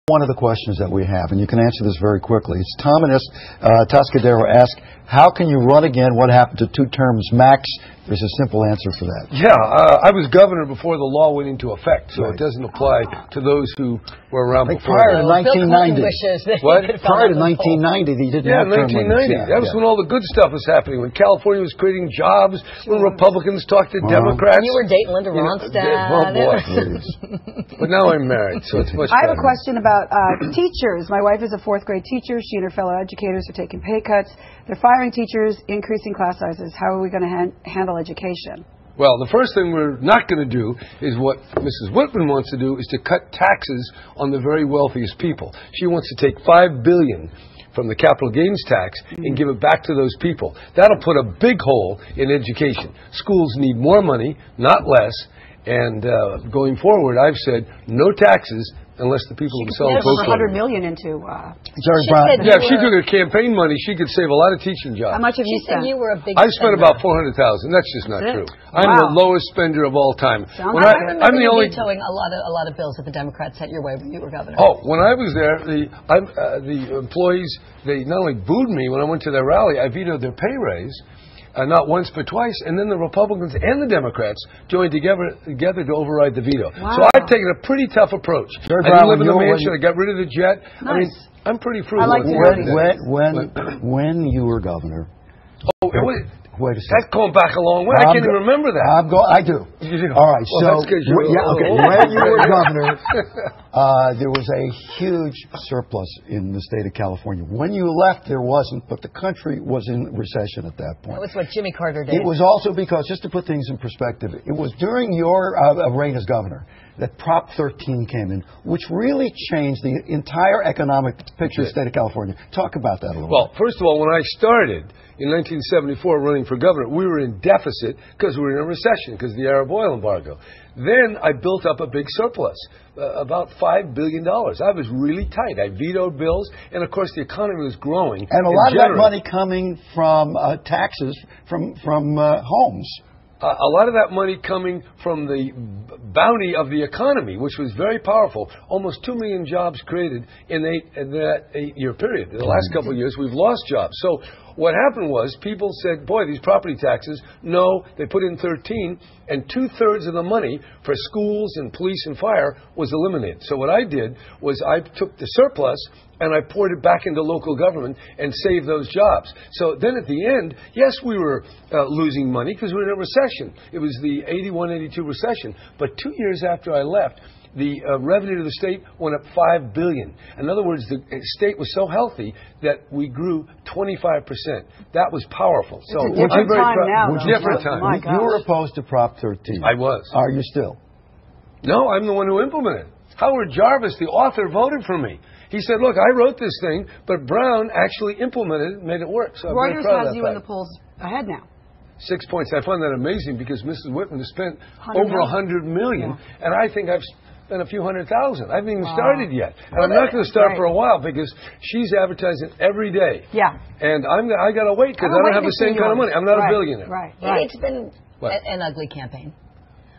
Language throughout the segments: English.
One of the questions that we have, and you can answer this very quickly. It's Tom and Tascadero ask, how can you run again? What happened to 2 terms max? There's a simple answer for that. Yeah, I was governor before the law went into effect, so it doesn't apply to those who were around before. Prior to 1990. What? Prior to 1990, they didn't have term limits. That was when all the good stuff was happening, when California was creating jobs, when Republicans talked to Democrats. You were dating Linda Ronstadt. Oh, boy. But now I'm married, so it's much better. I have a question about teachers. My wife is a 4th grade teacher. She and her fellow educators are taking pay cuts. They're firing teachers, increasing class sizes. How are we going to handle education? Well, the first thing we're not going to do is what Mrs. Whitman wants to do, is to cut taxes on the very wealthiest people. She wants to take $5 billion from the capital gains tax and give it back to those people. That'll put a big hole in education. Schools need more money, not less. And going forward, I've said no taxes unless the people themselves vote for $100 million into. Yeah, if she took her campaign money, she could save a lot of teaching jobs. How much have you spent? You were a big I spent about $400,000. That's just not true. I'm the lowest spender of all time. I'm the only vetoing a lot of bills that the Democrats sent your way when you were governor. Oh, when I was there, the employees, they not only booed me when I went to their rally, I vetoed their pay raise. Not once but twice, and then the Republicans and the Democrats joined together to override the veto. Wow. So I've taken a pretty tough approach. I didn't live in the mansion. I got rid of the jet. Nice. I mean, I'm pretty frugal. I like when you were governor. Oh, wait a second. That's going back a long way. I can't even remember that. I do. All right. Well, so when you were governor, there was a huge surplus in the state of California. When you left, there wasn't, but the country was in recession at that point. That was what Jimmy Carter did. It was also because, just to put things in perspective, it was during your reign as governor that Prop 13 came in, which really changed the entire economic picture of the state of California. Talk about that a little bit. Well, first of all, when I started in 1974 running for governor, we were in deficit because we were in a recession because of the Arab oil embargo. Then I built up a big surplus, about $5 billion. I was really tight. I vetoed bills, and of course the economy was growing. And a lot of that money coming from taxes from homes. A lot of that money coming from the bounty of the economy, which was very powerful. Almost 2 million jobs created in that 8-year period. In the last couple of years, we've lost jobs. So what happened was people said, boy, these property taxes, no, they put in 13, and 2/3 of the money for schools and police and fire was eliminated. So what I did was I took the surplus and I poured it back into local government and saved those jobs. So then at the end, yes, we were losing money because we were in a recession. It was the 81-82 recession. But 2 years after I left, the revenue to the state went up $5 billion. In other words, the state was so healthy that we grew 25%. That was powerful. So it's a different time now. Different time. You were opposed to Prop 13. I was. Are you still? No, I'm the one who implemented it. Howard Jarvis, the author, voted for me. He said, look, I wrote this thing, but Brown actually implemented it and made it work. So Reuters has you in the polls ahead now. 6 points. I find that amazing because Mrs. Whitman has spent over $100 million, and I think I've spent a few $100,000. I haven't even started yet. And I'm not going to start for a while because she's advertising every day. Yeah. And I got to wait because I don't have the same kind of money. I'm not a billionaire. Right. It's been an ugly campaign.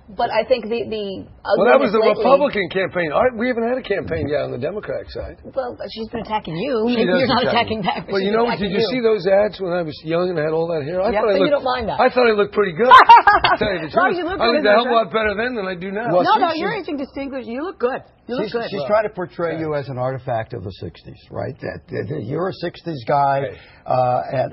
But I think the well, that was the Republican campaign. We haven't had a campaign yet on the Democratic side. Well, she's been attacking you. Maybe you're not attacking back. Well, you know, did you see those ads when I was young and I had all that hair? You don't mind that. I thought I looked pretty good. To tell you the truth. You look I looked a hell of a lot better then than I do now. Well, no, you're aging distinguished. You look good. You look good. She's trying to portray you as an artifact of the 60s, right? That you're a 60s guy,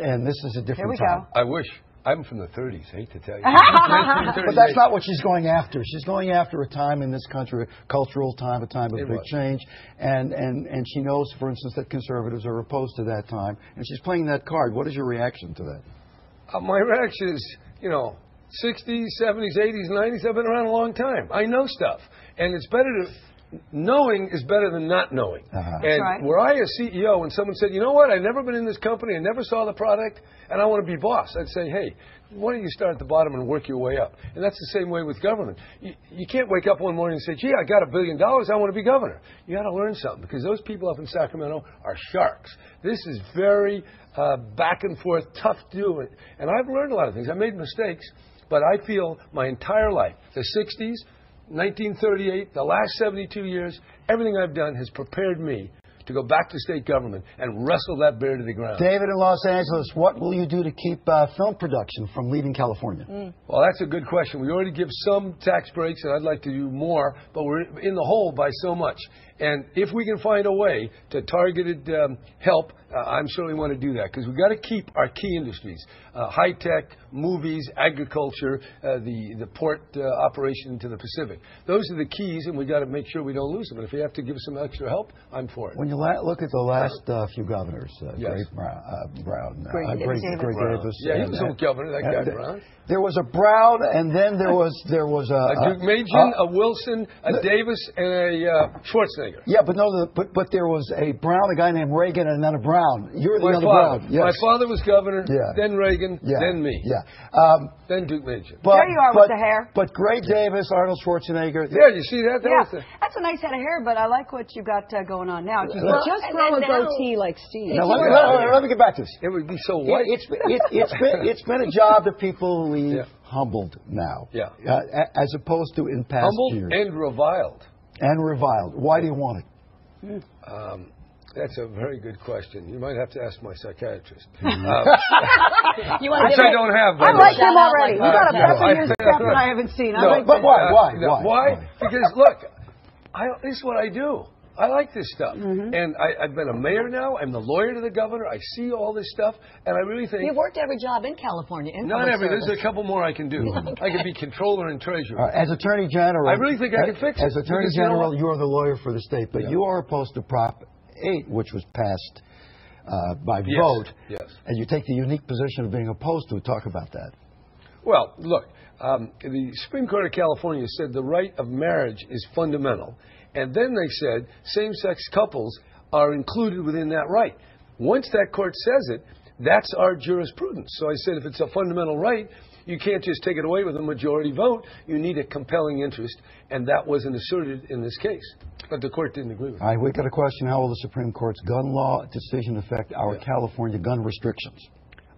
and this is a different time. I wish. I'm from the 30s, hate to tell you. But that's not what she's going after. She's going after a time in this country, a cultural time, a time of big change. And she knows, for instance, that conservatives are opposed to that time. And she's playing that card. What is your reaction to that? My reaction is, 60s, 70s, 80s, 90s. I've been around a long time. I know stuff. And it's better to... Knowing is better than not knowing. And were I a CEO and someone said, you know what, I've never been in this company, I never saw the product, and I want to be boss, I'd say, hey, why don't you start at the bottom and work your way up? And that's the same way with government. You can't wake up one morning and say, gee, I got $1 billion, I want to be governor. You got to learn something because those people up in Sacramento are sharks. This is very back and forth, tough to do it. And I've learned a lot of things. I made mistakes, but I feel my entire life, the 60s, 1938, the last 72 years, everything I've done has prepared me to go back to state government and wrestle that bear to the ground. David in Los Angeles, what will you do to keep film production from leaving California? Well, that's a good question. We already give some tax breaks, and I'd like to do more, but we're in the hole by so much. And if we can find a way to targeted help, I'm certainly want to do that, because we've got to keep our key industries, high-tech, movies, agriculture, the port operation to the Pacific. Those are the keys, and we've got to make sure we don't lose them. And if we have to give some extra help, I'm for it. When you look at the last few governors, Yes. Brown, Greg Davis. Yeah, he was a governor, that guy Brown. There was a Brown, and then there was A Deukmejian, a Wilson, a Davis, and a Schwarzenegger. Yeah, but but there was a Brown, a guy named Reagan, and then a Brown. You're the other father. Brown. Yes. My father was governor, Yeah. then Reagan, Yeah. then me, Yeah. then Deukmejian. There you are with the hair. But Greg Davis, Arnold Schwarzenegger. Yeah, you see that? That's a nice head of hair, but I like what you got going on now. If you Well, just and grow a then now- goatee like Steve. Now, let me get back to this. It would be so white. It's been a job that people leave humbled now, as opposed to in past Humbled years. and reviled. And reviled. Why do you want it? That's a very good question. You might have to ask my psychiatrist. You want Which to I don't have. by I the like way. him already. You got a no, couple years of stuff that I haven't seen. I like but that. why? Why? Because look, this is what I do. I like this stuff. And I've been a mayor now. I'm the lawyer to the governor. I see all this stuff. And I really think... You've worked every job in California. Not every. There's a couple more I can do. I could be controller and treasurer. As Attorney General... I really think I can fix it. As Attorney Because you know General, what? you are the lawyer for the state. But you are opposed to Prop 8, which was passed by vote. Yes. And you take the unique position of being opposed to it. Talk about that. Well, look, the Supreme Court of California said the right of marriage is fundamental. And then they said same-sex couples are included within that right. Once that court says it, that's our jurisprudence. So I said if it's a fundamental right, you can't just take it away with a majority vote. You need a compelling interest, and that wasn't asserted in this case. But the court didn't agree with it. All right, we got a question. How will the Supreme Court's gun law decision affect our California gun restrictions?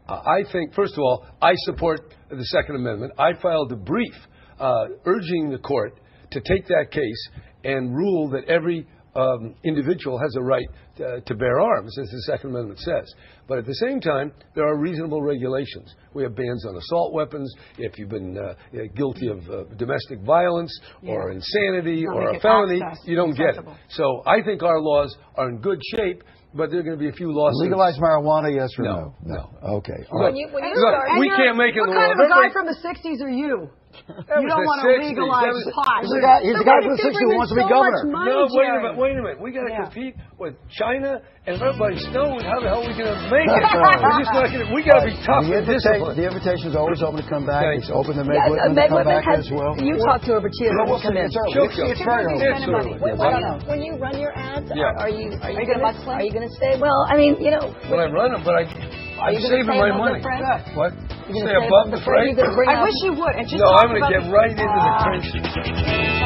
I think, first of all, I support the Second Amendment. I filed a brief urging the court to take that case and rule that every individual has a right to bear arms, as the Second Amendment says. But at the same time, there are reasonable regulations. We have bans on assault weapons. If you've been guilty of domestic violence or insanity or a felony, you don't get it. So I think our laws are in good shape, but there are going to be a few lawsuits. Legalize marijuana, yes or no? No. Okay. All right. We can't make it in the law. What kind of a guy from the 60s are you? You don't want to legalize pot. He's a guy from the 60s who wants to be governor. No, wait a minute. We got to compete with China, and if everybody's stoned, how the hell are we going to make it? We're just not going to. We got to be tough and disciplined. The invitation is always open to come back. Thanks. It's open to Meg Whitman to come back as well. You talk to her, but she doesn't come in. It's very early. When you run your ads, are you going to say? Well, I mean, you know. When I run them, but I'm saving my money. What? Stay above the fray? I wish you would. And just no, I'm going to get right into the trenches.